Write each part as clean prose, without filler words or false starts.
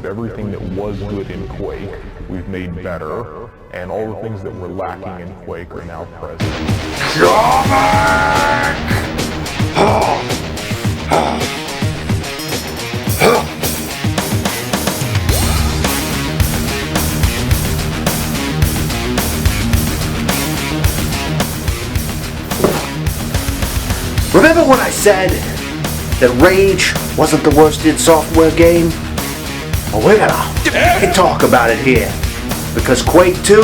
Everything that was good in Quake, we've made better, and all the things that were lacking in Quake are now present. Remember when I said that Rage wasn't the worst id Software game? Well, we're gonna talk about it here. Because Quake 2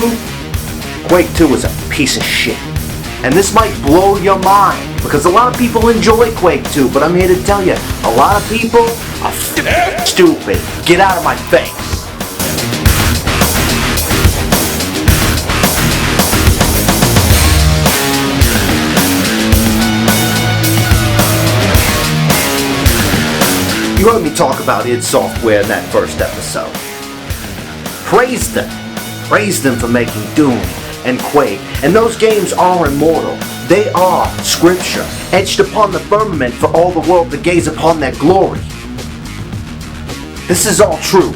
is a piece of shit. And this might blow your mind, because a lot of people enjoy Quake 2, but I'm here to tell you, a lot of people are stupid. Get out of my face. You heard me talk about id Software in that first episode. Praise them for making Doom and Quake, and those games are immortal. They are scripture, etched upon the firmament for all the world to gaze upon their glory. This is all true,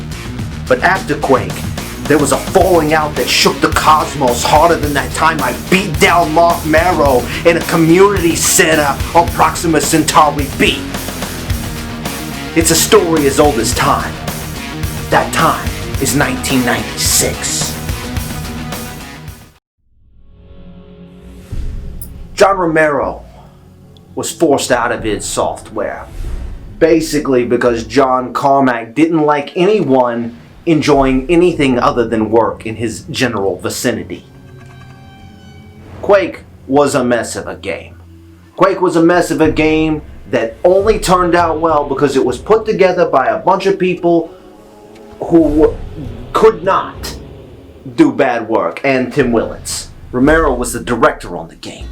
but after Quake, there was a falling out that shook the cosmos harder than that time I beat down Mark Marrow in a community center on Proxima Centauri B. It's a story as old as time. That time is 1996. John Romero was forced out of id Software, basically because John Carmack didn't like anyone enjoying anything other than work in his general vicinity. Quake was a mess of a game. Quake was a mess of a game that only turned out well because it was put together by a bunch of people who could not do bad work, and Tim Willits. Romero was the director on the game,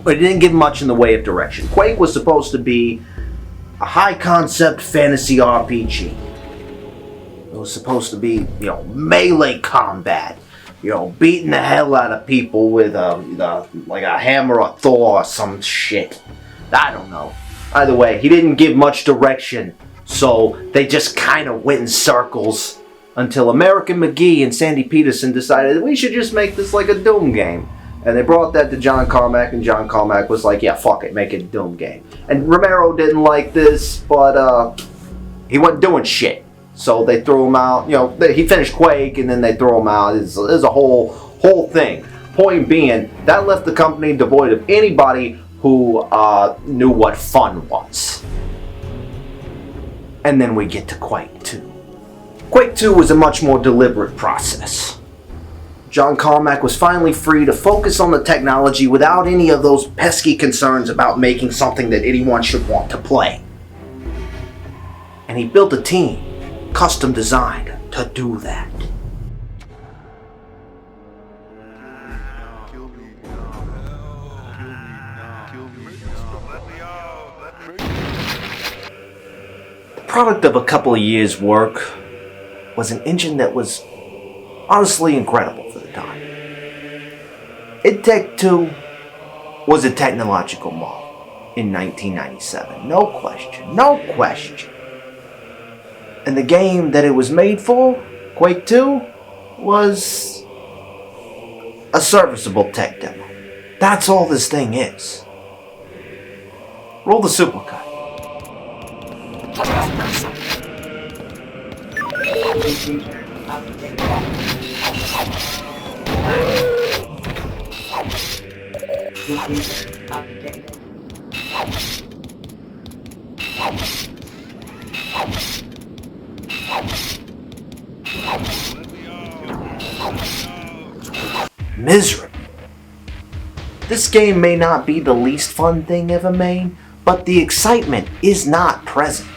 but he didn't give much in the way of direction. Quake was supposed to be a high-concept fantasy RPG. It was supposed to be, melee combat, beating the hell out of people with like a hammer or Thor or some shit. I don't know. Either way, he didn't give much direction, so they just kind of went in circles until American McGee and Sandy Peterson decided that we should just make this like a Doom game. And they brought that to John Carmack, and John Carmack was like, yeah, fuck it, make it a Doom game. And Romero didn't like this, but he wasn't doing shit. So they threw him out. He finished Quake, and then they threw him out. It's a whole thing. Point being, that left the company devoid of anybody who knew what fun was. And then we get to Quake 2. Quake 2 was a much more deliberate process. John Carmack was finally free to focus on the technology without any of those pesky concerns about making something that anyone should want to play. And he built a team, custom designed to do that. The product of a couple of years' work was an engine that was honestly incredible for the time. id Tech 2 was a technological marvel in 1997, no question. And the game that it was made for, Quake 2, was a serviceable tech demo. That's all this thing is. Roll the supercut. Miserable. This game may not be the least fun thing ever made, but the excitement is not present.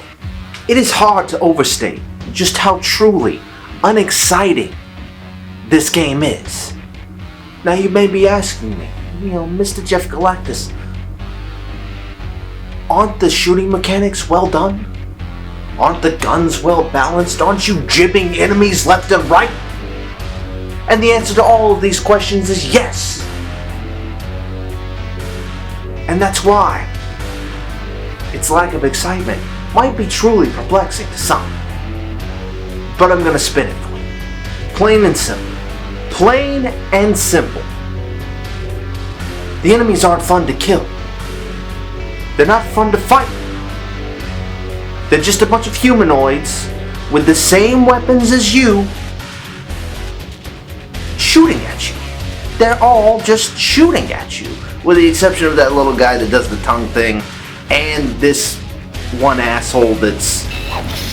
It is hard to overstate just how truly unexciting this game is. Now you may be asking me, Mr. Jeff Galactus, aren't the shooting mechanics well done? Aren't the guns well balanced? Aren't you jibbing enemies left and right? And the answer to all of these questions is yes. And that's why its lack of excitement might be truly perplexing to some. but I'm gonna spin it for you. Plain and simple. Plain and simple. The enemies aren't fun to kill. They're not fun to fight. They're just a bunch of humanoids with the same weapons as you, shooting at you. They're all just shooting at you, with the exception of that little guy that does the tongue thing, and this one asshole that's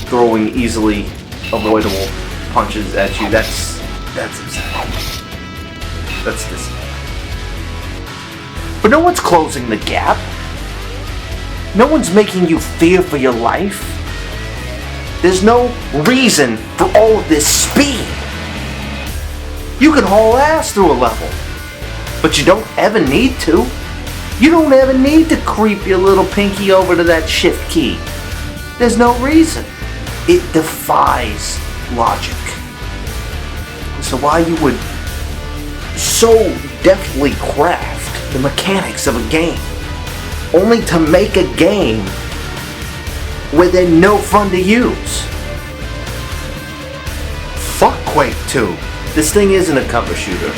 throwing easily avoidable punches at you. That's upsetting. That's this. But no one's closing the gap. No one's making you fear for your life. There's no reason for all of this speed. You can haul ass through a level, but you don't ever need to. You don't ever need to creep your little pinky over to that shift key. There's no reason. It defies logic. So why you would so deftly craft the mechanics of a game, only to make a game where they're no fun to use? Fuck Quake 2. This thing isn't a cover shooter.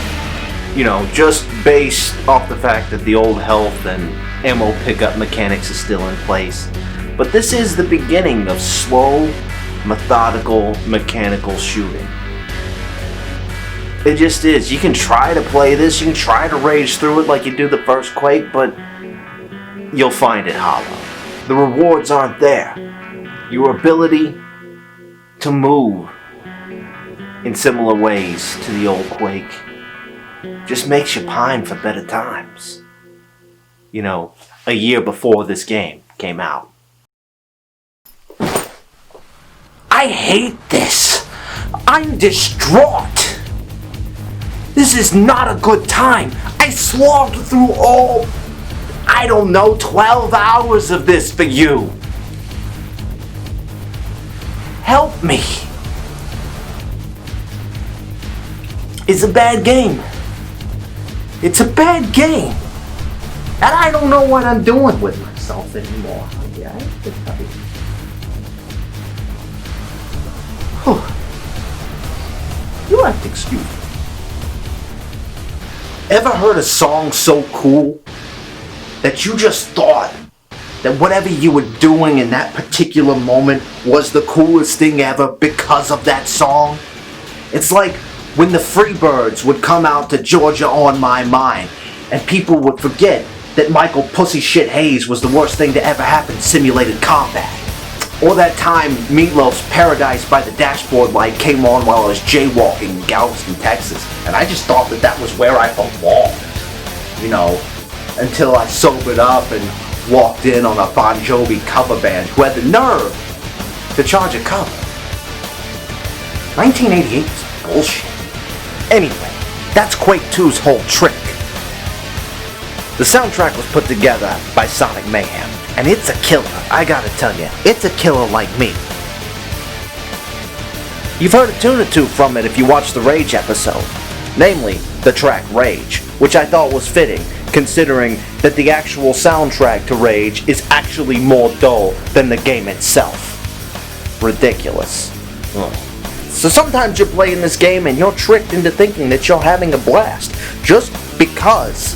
You know, just based off the fact that the old health and ammo pickup mechanics is still in place. But this is the beginning of slow, methodical, mechanical shooting. It just is. You can try to play this, you can try to rage through it like you do the first Quake, but you'll find it hollow. The rewards aren't there. Your ability to move in similar ways to the old Quake just makes you pine for better times. You know, a year before this game came out. I hate this. I'm distraught. This is not a good time. I slogged through all, 12 hours of this for you. Help me. It's a bad game. It's a bad game. And I don't know what I'm doing with myself anymore. Yeah, I have to tell you. You have to excuse me. Ever heard a song so cool that you just thought that whatever you were doing in that particular moment was the coolest thing ever because of that song? It's like when the Freebirds would come out to Georgia on My Mind, and people would forget that Michael Pussy Shit Hayes was the worst thing to ever happen in simulated combat. Or that time Meatloaf's Paradise by the Dashboard Light came on while I was jaywalking in Galveston, Texas, and I just thought that that was where I belonged. You know, until I sobered up and walked in on a Bon Jovi cover band who had the nerve to charge a cover. 1988 was bullshit. Anyway, that's Quake 2's whole trick. The soundtrack was put together by Sonic Mayhem, and it's a killer, I gotta tell you. It's a killer like me. You've heard a tune or two from it if you watched the Rage episode, namely the track Rage, which I thought was fitting, considering that the actual soundtrack to Rage is actually more dull than the game itself. Ridiculous. So sometimes you're playing this game and you're tricked into thinking that you're having a blast, just because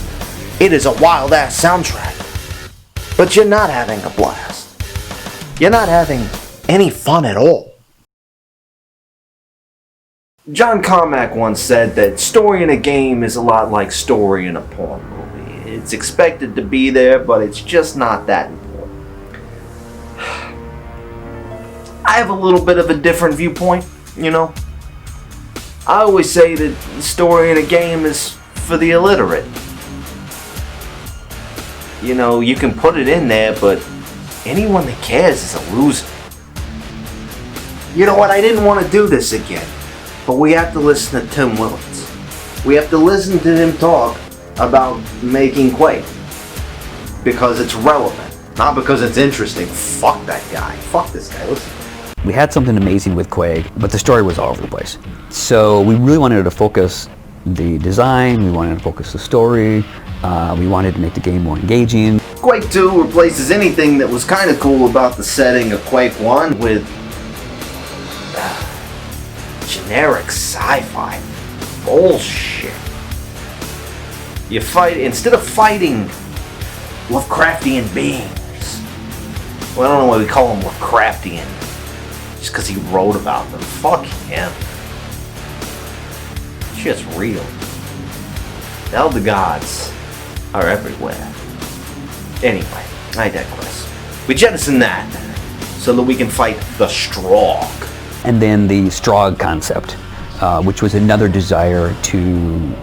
it is a wild-ass soundtrack. But you're not having a blast. You're not having any fun at all. John Carmack once said that story in a game is a lot like story in a porn movie. It's expected to be there, but it's just not that important. I have a little bit of a different viewpoint, you know. I always say that the story in a game is for the illiterate. You know, you can put it in there, but anyone that cares is a loser. You know what, I didn't want to do this again, but we have to listen to Tim Willits. We have to listen to him talk about making Quake. Because it's relevant, not because it's interesting. Fuck that guy. Fuck this guy. Listen. We had something amazing with Quake, but the story was all over the place. So we really wanted to focus the design, we wanted to focus the story, we wanted to make the game more engaging. Quake 2 replaces anything that was kind of cool about the setting of Quake 1 with generic sci-fi bullshit. You fight, instead of fighting Lovecraftian beings. Well, I don't know why we call him Lovecraftian. Just because he wrote about them. Fuck him. Shit's real. The Elder Gods are everywhere. Anyway, I digress. We jettison that so that we can fight the Strogg. And then the Strogg concept, which was another desire to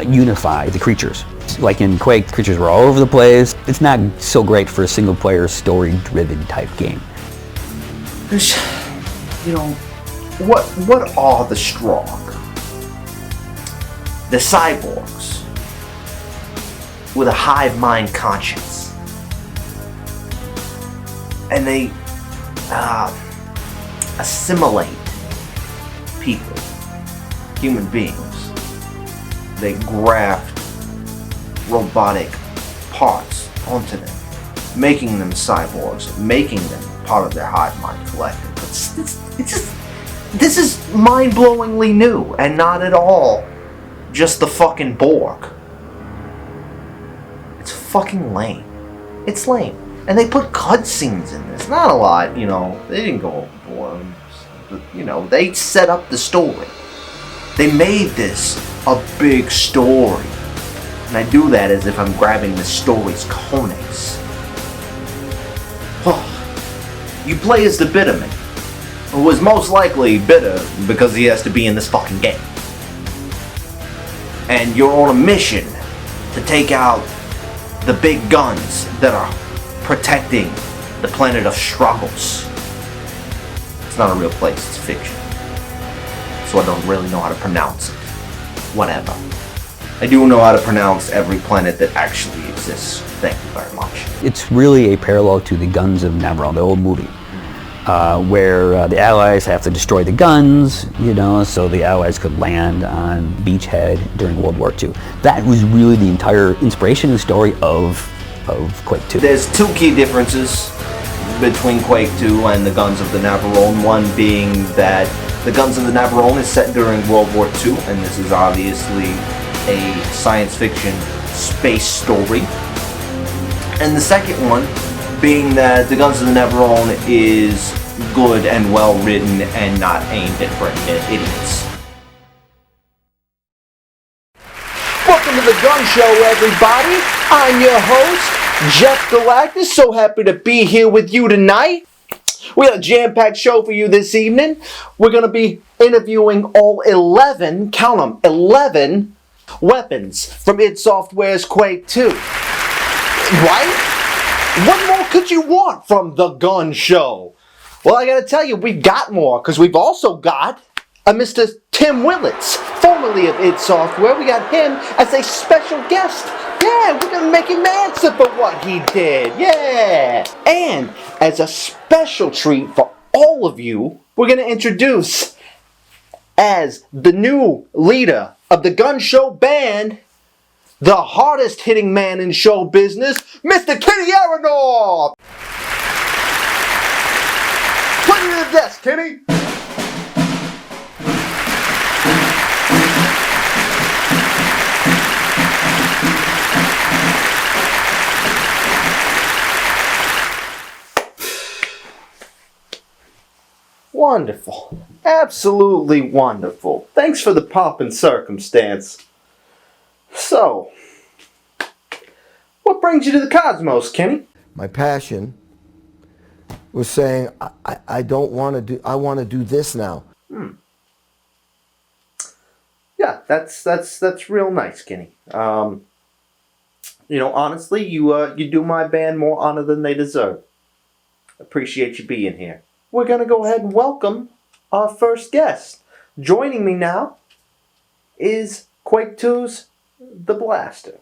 unify the creatures. Like in Quake, the creatures were all over the place. It's not so great for a single-player, story-driven type game. You know, what are the Strogg? The cyborgs with a hive mind conscience. And they assimilate people, human beings. They graft robotic parts onto them, making them cyborgs, making them part of their hive mind collective. This is mind-blowingly new, and not at all just the fucking Borg. It's fucking lame. It's lame. And they put cutscenes in this. Not a lot, you know. They didn't go overboard. You know, they set up the story. They made this a big story. And I do that as if I'm grabbing the story's cojones. You play as the Bitterman, who is most likely bitter because he has to be in this fucking game. And you're on a mission to take out the big guns that are protecting the planet of Struggles. It's not a real place, it's fiction. So I don't really know how to pronounce it. Whatever. I do know how to pronounce every planet that actually exists. Thank you very much. It's really a parallel to the Guns of Navarone, the old movie, where the Allies have to destroy the guns, you know, so the Allies could land on Beachhead during World War II. That was really the entire inspiration and story of Quake 2. There's two key differences between Quake 2 and the Guns of the Navarone. One being that the Guns of the Navarone is set during World War II, and this is obviously a science fiction space story. And the second one being that the Guns of the Navarone is good and well written and not aimed at idiots. Welcome to the Gun Show, everybody. I'm your host, Jeff Galactus. So happy to be here with you tonight. We got a jam-packed show for you this evening. We're going to be interviewing all 11, count them, 11 weapons from id Software's Quake 2. Right? What more could you want from the Gun Show? Well, I gotta tell you, we've got more, because we've also got a Mr. Tim Willits, formerly of id Software. We got him as a special guest. Yeah, we're gonna make him answer for what he did. Yeah! And as a special treat for all of you, we're gonna introduce, as the new leader of the Gun Show band, the hardest hitting man in show business, Mr. Kenny Aronoff! Put it to the desk, Kenny! Wonderful. Absolutely wonderful. Thanks for the pomp and circumstance. So, what brings you to the cosmos, Kenny? My passion was saying, I don't want to do, I want to do this now. Yeah, that's real nice, Kenny. You know, honestly, you do my band more honor than they deserve. Appreciate you being here. We're gonna go ahead and welcome our first guest. Joining me now is Quake 2's The Blaster.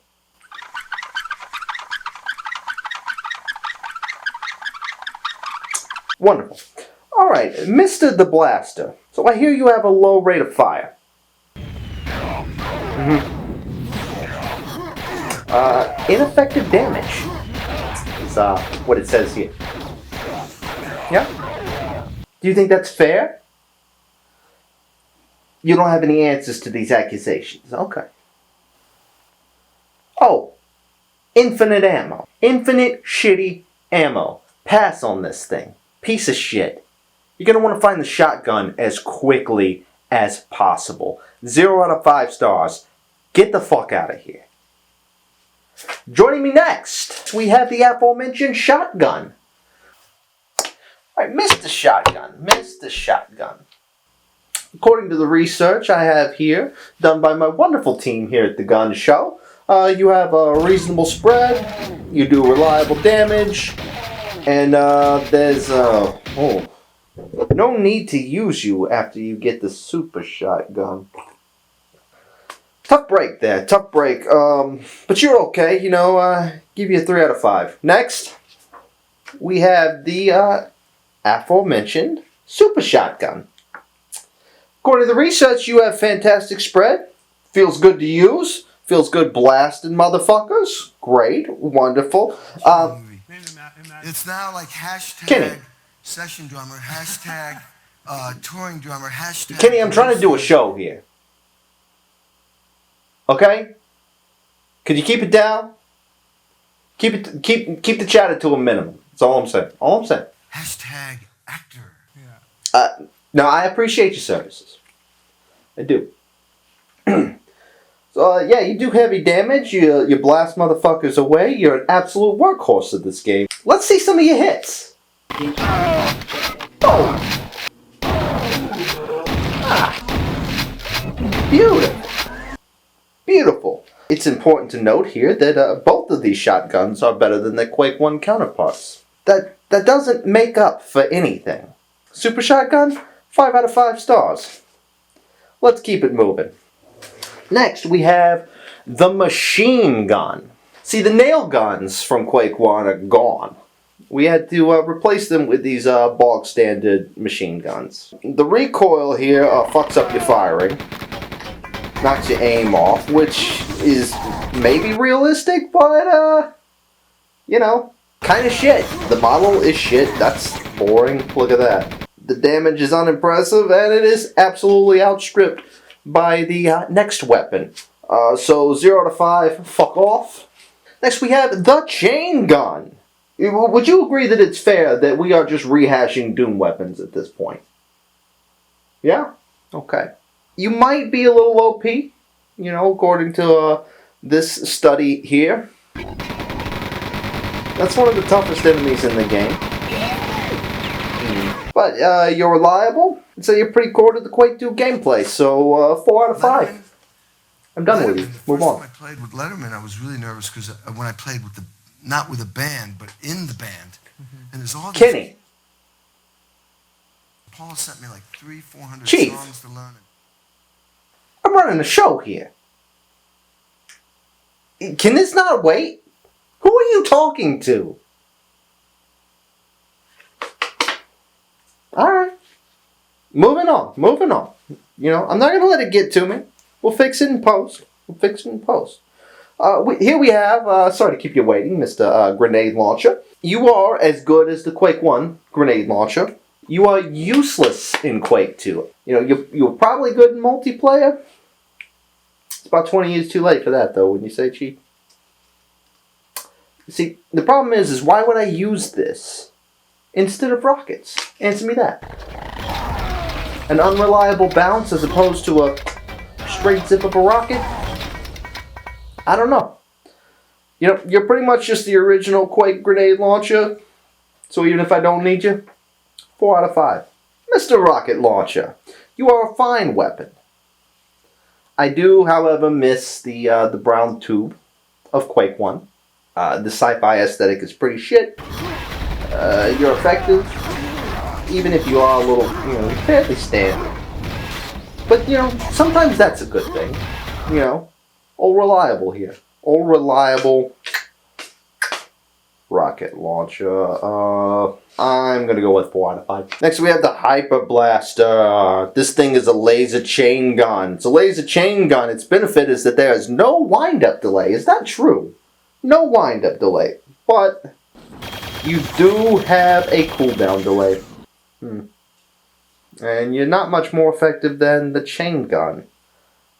Wonderful. Alright, Mr. The Blaster. So I hear you have a low rate of fire. Ineffective damage is what it says here. Yeah? Do you think that's fair? You don't have any answers to these accusations. Okay. Oh. Infinite ammo. Infinite shitty ammo. Pass on this thing. Piece of shit. You're going to want to find the shotgun as quickly as possible. 0 out of 5 stars. Get the fuck out of here. Joining me next, we have the aforementioned shotgun. Alright, Mr. Shotgun. Mr. Shotgun. According to the research I have here, done by my wonderful team here at the Gun Show, you have a reasonable spread, you do reliable damage, and there's no need to use you after you get the super shotgun. Tough break there, tough break. But you're okay, give you a 3 out of 5. Next, we have the aforementioned super shotgun. According to the research, you have fantastic spread, feels good to use, feels good blasting motherfuckers. Great, wonderful. It's now like hashtag Kenny. Session drummer, hashtag touring drummer, hashtag... Kenny, I'm trying to do a show here. Okay? Could you keep it down? Keep the chatter to a minimum. That's all I'm saying. All I'm saying. Hashtag actor. No, I appreciate your services. I do. So, yeah, you do heavy damage. You blast motherfuckers away. You're an absolute workhorse of this game. Let's see some of your hits. Oh! Beautiful. Beautiful. It's important to note here that both of these shotguns are better than their Quake 1 counterparts. That doesn't make up for anything. Super Shotgun, 5 out of 5 stars. Let's keep it moving. Next, we have the machine gun. See, the nail guns from Quake 1 are gone. We had to replace them with these bog standard machine guns. The recoil here fucks up your firing. Knocks your aim off, which is maybe realistic, but, kind of shit. The model is shit. That's boring. Look at that. The damage is unimpressive, and it is absolutely outstripped by the next weapon. So 0 out of 5, fuck off. Next we have the chain gun. Would you agree that it's fair that we are just rehashing Doom weapons at this point? Yeah? Okay. You might be a little OP, according to this study here. That's one of the toughest enemies in the game. But you're reliable, so you're pretty core to the Quake 2 gameplay, so 4 out of 5. I'm done with you. Move on. When I played with Letterman, I was really nervous because when I played with not with a band, but in the band, and there's all these... Kenny. Paul sent me like 300-400 Chief. songs to learn. I'm running a show here. Can this not wait? Who are you talking to? Alright. Moving on. I'm not going to let it get to me. We'll fix it in post. Here we have, sorry to keep you waiting, Mr. Grenade Launcher. You are as good as the Quake 1 Grenade Launcher. You are useless in Quake 2. You're probably good in multiplayer. It's about 20 years too late for that, though, wouldn't you say, Chief? See, the problem is why would I use this instead of rockets? Answer me that. An unreliable bounce as opposed to a straight zip of a rocket? I don't know. You're pretty much just the original Quake grenade launcher. So even if I don't need you, 4 out of 5. Mr. Rocket Launcher, you are a fine weapon. I do, however, miss the brown tube of Quake 1. The sci-fi aesthetic is pretty shit. You're effective, even if you are a little, fairly standard. But, sometimes that's a good thing. All reliable here. All reliable rocket launcher. I'm going to go with 4 out of 5. Next we have the Hyper Blaster. This thing is a laser chain gun. It's a laser chain gun. Its benefit is that there is no wind-up delay. Is that true? No wind-up delay. But you do have a cooldown delay. And you're not much more effective than the chain gun.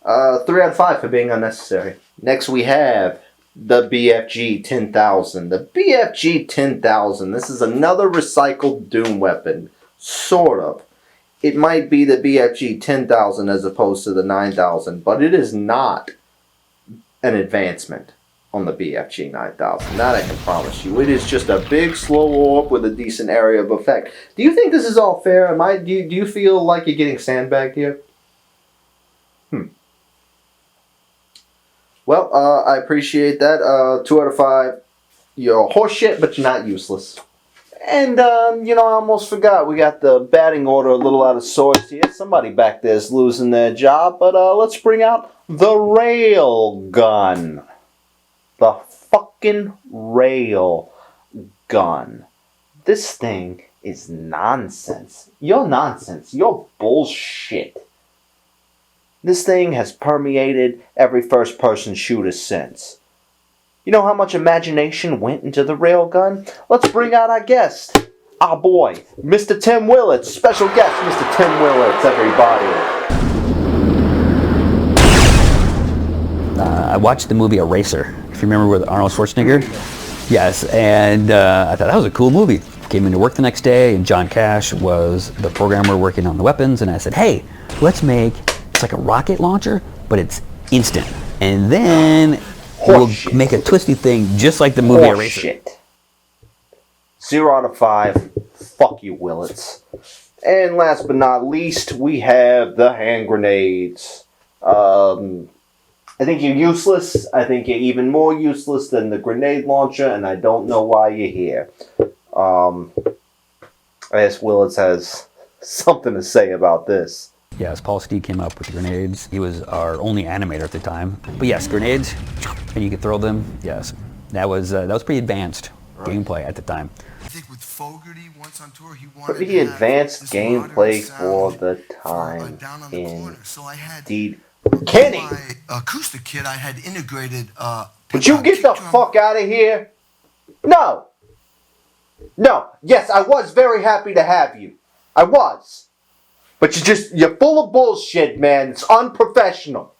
3 out of 5 for being unnecessary. Next we have the BFG 10,000. The BFG 10,000. This is another recycled Doom weapon. Sort of. It might be the BFG 10,000 as opposed to the 9,000, but it is not an advancement on the BFG 9000. That I can promise you. It is just a big slow orb with a decent area of effect. Do you think this is all fair? Do you feel like you're getting sandbagged here? Well, I appreciate that. 2 out of 5. You're horseshit, but you're not useless. And, I almost forgot. We got the batting order a little out of sorts here. Somebody back there is losing their job. But let's bring out the rail gun. The fucking rail gun. This thing is nonsense. You're nonsense. You're bullshit. This thing has permeated every first-person shooter since. You know how much imagination went into the railgun? Let's bring out our guest. Our boy, Mr. Tim Willits. Special guest, Mr. Tim Willits, everybody. I watched the movie Eraser, if you remember, with Arnold Schwarzenegger. Yes, and I thought that was a cool movie. Came into work the next day, and John Cash was the programmer working on the weapons, and I said, hey, let's make, it's like a rocket launcher, but it's instant. And then we'll make a twisty thing just like the movie Eraser. Shit. 0 out of 5. Fuck you, Willits. And last but not least, we have the hand grenades. I think you're useless. I think you're even more useless than the grenade launcher, and I don't know why you're here. I guess Willits has something to say about this. Yes, Paul Steed came up with the grenades. He was our only animator at the time. But yes, grenades, and you could throw them. Yes, that was pretty advanced gameplay at the time. I think with Fogarty once on tour, he wanted Pretty to have advanced this gameplay modern for sound the time. down on the corner. So I had Indeed. Kenny! my acoustic kit. I had integrated. Would you get the fuck out of here? No! No. Yes, I was very happy to have you. I was. But you're full of bullshit, man. It's unprofessional.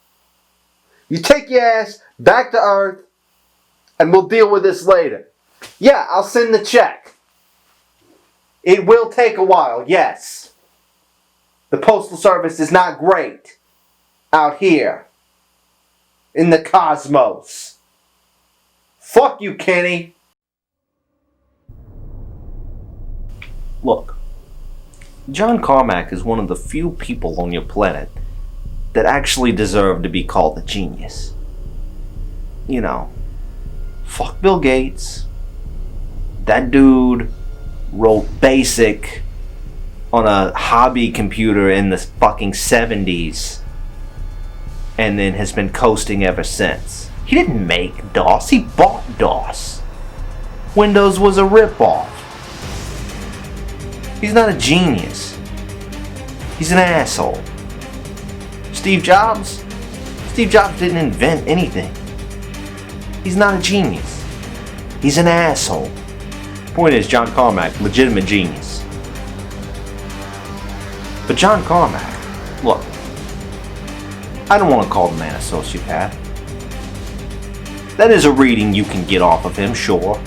You take your ass back to Earth, and we'll deal with this later. Yeah, I'll send the check. It will take a while, yes. The Postal Service is not great out here in the cosmos. Fuck you, Kenny. Look, John Carmack is one of the few people on your planet that actually deserve to be called a genius. You know, fuck Bill Gates. That dude wrote BASIC on a hobby computer in the fucking 70s and then has been coasting ever since. He didn't make DOS, he bought DOS. Windows was a ripoff. He's not a genius. He's an asshole. Steve Jobs? Steve Jobs didn't invent anything. He's not a genius. He's an asshole. Point is, John Carmack, legitimate genius. But John Carmack, look, I don't want to call the man a sociopath. That is a reading you can get off of him, sure.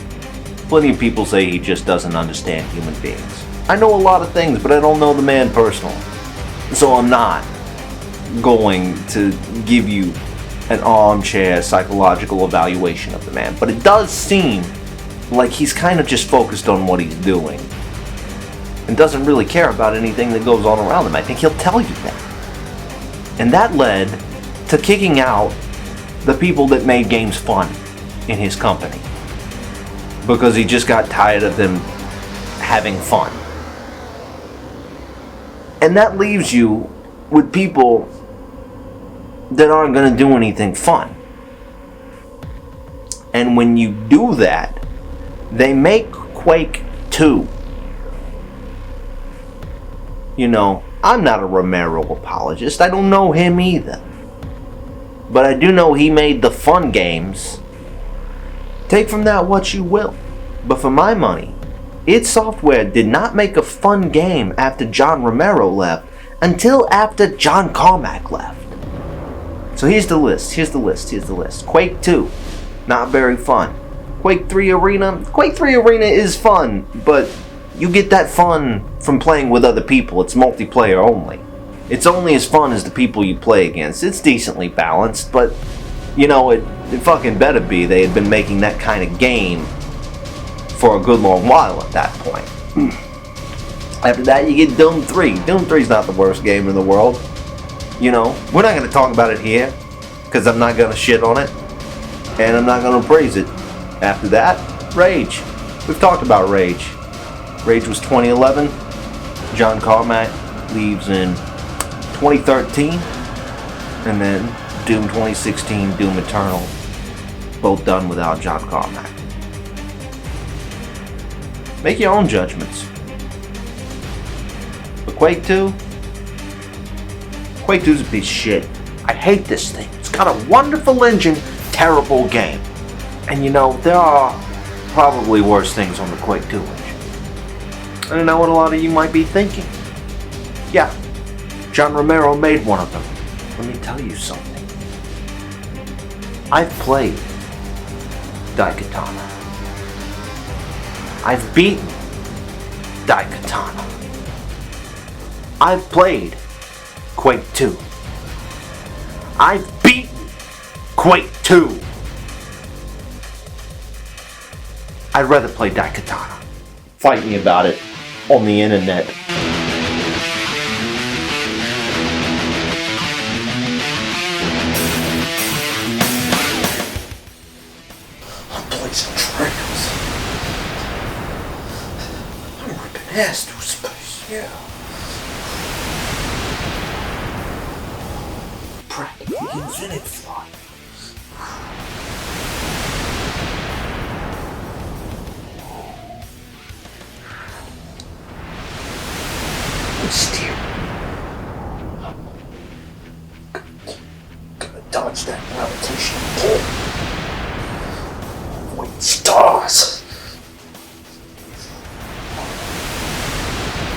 Plenty of people say he just doesn't understand human beings. I know a lot of things, but I don't know the man personally. So I'm not going to give you an armchair psychological evaluation of the man. But it does seem like he's kind of just focused on what he's doing and doesn't really care about anything that goes on around him. I think he'll tell you that. And that led to kicking out the people that made games fun in his company, because he just got tired of them having fun. And that leaves you with people that aren't going to do anything fun. And when you do that, they make Quake 2. You know, I'm not a Romero apologist. I don't know him either. But I do know he made the fun games. Take from that what you will. But for my money, id Software did not make a fun game after John Romero left until after John Carmack left. So here's the list. Quake 2, not very fun. Quake 3 Arena is fun, but you get that fun from playing with other people. It's multiplayer only. It's only as fun as the people you play against. It's decently balanced, but you know, it fucking better be. They had been making that kind of game for a good long while at that point. After that, you get Doom 3. Doom 3 is not the worst game in the world. You know, we're not going to talk about it here, because I'm not going to shit on it, and I'm not going to praise it. After that, Rage. We've talked about Rage. Rage was 2011. John Carmack leaves in 2013. And then Doom 2016, Doom Eternal. Both done without John Carmack. Make your own judgments. But Quake 2? Quake 2's a piece of shit. I hate this thing. It's got a wonderful engine, terrible game. And you know, there are probably worse things on the Quake 2 engine. And I know what a lot of you might be thinking. Yeah, John Romero made one of them. Let me tell you something. I've played Daikatana. I've beaten Daikatana. I've played Quake 2. I've beaten Quake 2. I'd rather play Daikatana. Fight me about it on the internet. I'm blazing trails. I'm ripping ass through space, yeah. Practically infinite flight. Steer. Gotta dodge that gravitational pull. Avoid stars.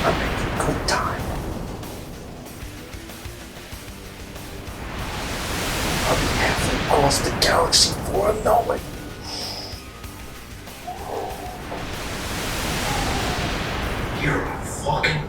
I'm making good time. I'll be halfway across the galaxy before I know it. You're a fucking